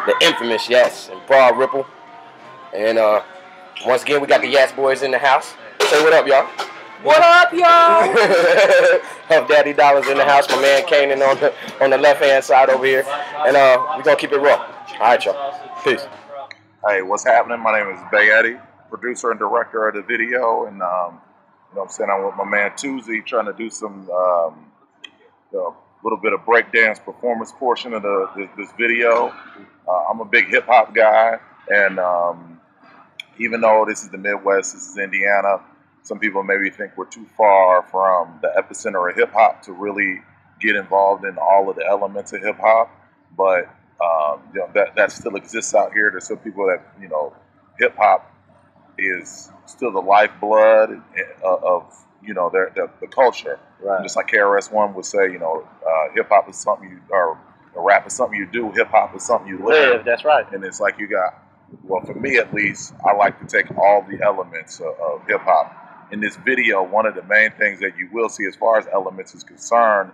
the infamous Yats and Broad Ripple. And once again, we got the Yats boys in the house. Say what up, y'all. What up, y'all? Huff Daddy Dollars in the house. My man Kanan on the left-hand side over here. And we're going to keep it raw. All right, y'all. Peace. Hey, what's happening? My name is Bayette, producer and director of the video. And, you know what I'm saying, I'm with my man Tuesday trying to do some little bit of breakdance performance portion of this video. I'm a big hip-hop guy. And even though this is the Midwest, this is Indiana, some people maybe think we're too far from the epicenter of hip-hop to really get involved in all of the elements of hip-hop. But you know, that still exists out here. There's some people that, you know, hip-hop is still the lifeblood of you know, the culture. Right. Just like KRS-One would say, you know, hip-hop is something you, or rap is something you do, hip-hop is something you live. That's right. And it's like you got, well, for me at least, I like to take all the elements of hip-hop. In this video, one of the main things that you will see as far as elements is concerned,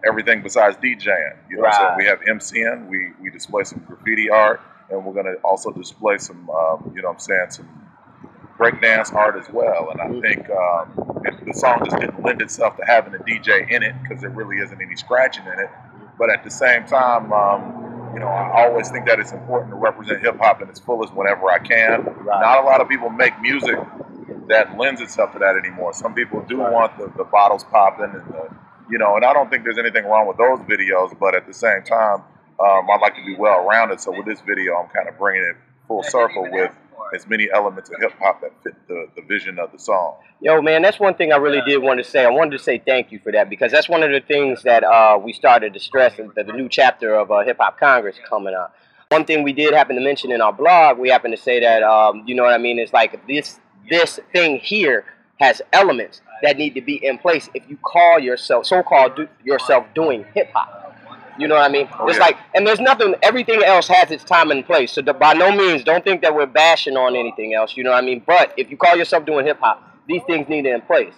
everything besides DJing. You know what I'm saying? We have MCing, we display some graffiti art, and we're going to also display some, you know what I'm saying, some breakdance art as well. And I think the song just didn't lend itself to having a DJ in it because there really isn't any scratching in it. But at the same time, you know, I always think that it's important to represent hip-hop in its fullest whenever I can. Right. Not a lot of people make music that lends itself to that anymore. Some people do want the bottles popping and you know, and I don't think there's anything wrong with those videos, but at the same time, I like to be well-rounded. So with this video, I'm kind of bringing it full circle with as many elements of hip-hop that fit the vision of the song. Yo, man, that's one thing I really did want to say. I wanted to say thank you for that, because that's one of the things that we started to stress, that the new chapter of Hip Hop Congress coming up. One thing we did happen to mention in our blog, we happen to say that, you know what I mean, it's like this thing here has elements that need to be in place if you call yourself, so-called yourself doing hip-hop. You know what I mean? Oh, it's like, and there's nothing, everything else has its time and place. So by no means, don't think that we're bashing on anything else, you know what I mean? But if you call yourself doing hip-hop, these things need it in place.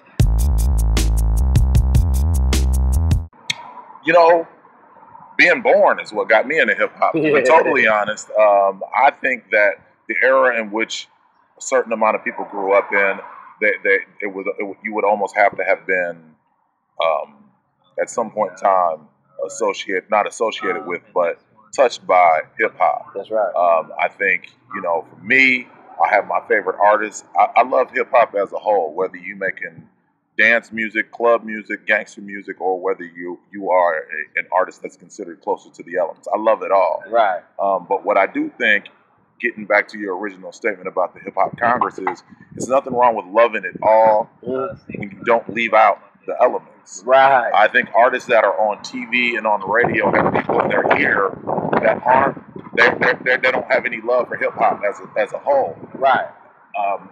You know, being born is what got me into hip-hop. To be totally honest, I think that the era in which a certain amount of people grew up in, you would almost have to have been, at some point in time, not associated with, but touched by hip-hop. That's right. I think, you know, for me, I have my favorite artists. I love hip-hop as a whole, whether you making dance music, club music, gangster music, or whether you are an artist that's considered closer to the elements. I love it all. Right. But what I do think, getting back to your original statement about the Hip Hop Congress, is there's nothing wrong with loving it all when you don't leave out the elements. Right. I think artists that are on TV and on the radio have people in their ear that aren't, they don't have any love for hip hop as a whole. Right.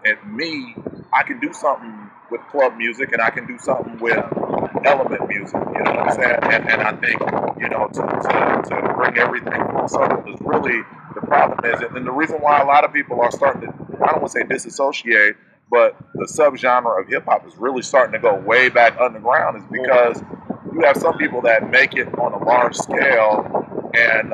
And me, I can do something with club music and I can do something with element music. You know what I'm saying? And I think, you know, to bring everything full circle is really the problem is, and the reason why a lot of people are starting to, I don't want to say disassociate, but the subgenre of hip hop is really starting to go way back underground, is because you have some people that make it on a large scale and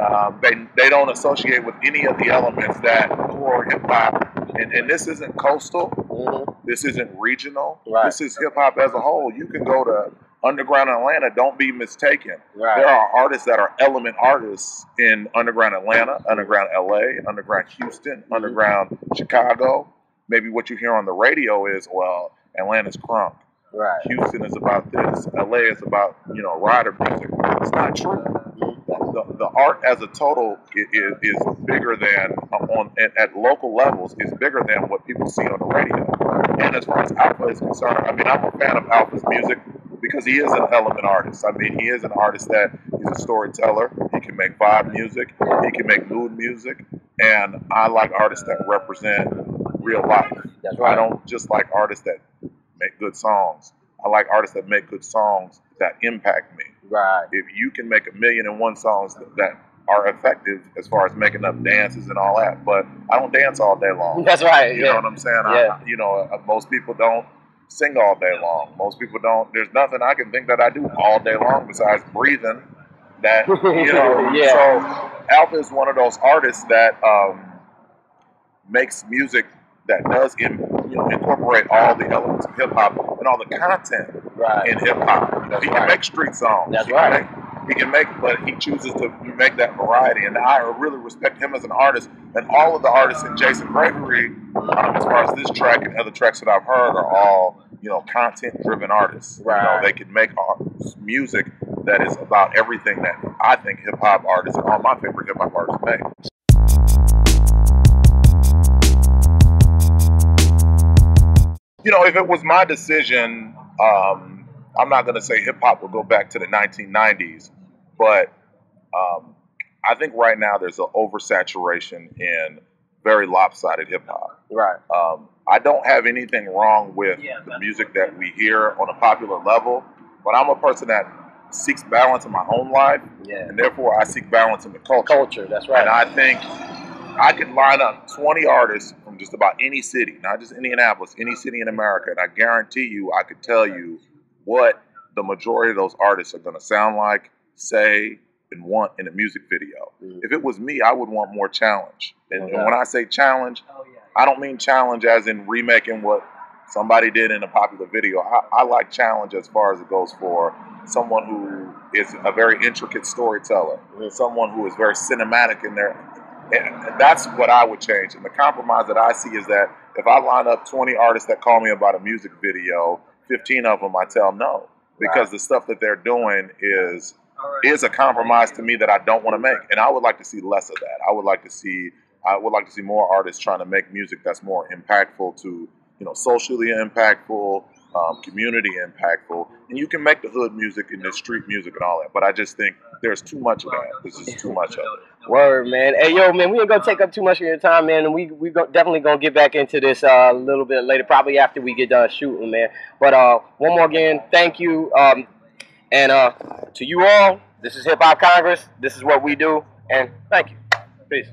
they don't associate with any of the elements that core hip hop. And this isn't coastal. This isn't regional. Right. This is hip hop as a whole. You can go to underground Atlanta. Don't be mistaken. Right. There are artists that are element artists in underground Atlanta, underground LA, underground Houston, underground Chicago. Maybe what you hear on the radio is, well, Atlanta's crunk. Right. Houston is about this. LA is about, you know, rider music. It's not true. The art as a total is bigger than, at local levels, is bigger than what people see on the radio. And as far as Alpha is concerned, I mean, I'm a fan of Alpha's music because he is an element artist. I mean, he is an artist that he's a storyteller. He can make vibe music. He can make mood music. And I like artists that represent real life. That's right. I don't just like artists that make good songs. I like artists that make good songs that impact me. Right. If you can make 1,000,001 songs that are effective as far as making up dances and all that, but I don't dance all day long. That's right. You know what I'm saying? Yeah. You know, most people don't sing all day long. Most people don't. There's nothing I can think that I do all day long besides breathing. That, you know. Yeah. So Alpha is one of those artists that makes music that does incorporate all the elements of hip hop and all the content in hip hop. You know, he can make street songs. That's right. He can make, but he chooses to make that variety, and I really respect him as an artist. And all of the artists in Jason Gregory, as far as this track and other tracks that I've heard, are all content-driven artists. Right. You know, they can make music that is about everything that I think hip hop artists and all my favorite hip hop artists make. You know, if it was my decision, I'm not going to say hip hop will go back to the 1990s, but I think right now there's an oversaturation in very lopsided hip hop. Right. I don't have anything wrong with the music that we hear on a popular level, but I'm a person that seeks balance in my own life, and therefore I seek balance in the culture. That's right. And I think I could line up 20 artists from just about any city, not just Indianapolis, any city in America, and I guarantee you I could tell you what the majority of those artists are going to sound like, say, and want in a music video. If it was me, I would want more challenge. And when I say challenge, I don't mean challenge as in remaking what somebody did in a popular video. I like challenge as far as it goes for someone who is a very intricate storyteller, someone who is very cinematic in their... And that's what I would change. And the compromise that I see is that if I line up 20 artists that call me about a music video, 15 of them I tell no. Because the stuff that they're doing is a compromise to me that I don't want to make. And I would like to see less of that. I would like to see more artists trying to make music that's more impactful to, socially impactful, community impactful. And you can make the hood music and the street music and all that. But I just think there's too much of that. There's just too much of it. Word, man. Hey, yo, man, we ain't gonna take up too much of your time, man. And we definitely gonna get back into this a little bit later, probably after we get done shooting, man. But one more again, thank you. And to you all, this is Hip Hop Congress. This is what we do. And thank you. Peace.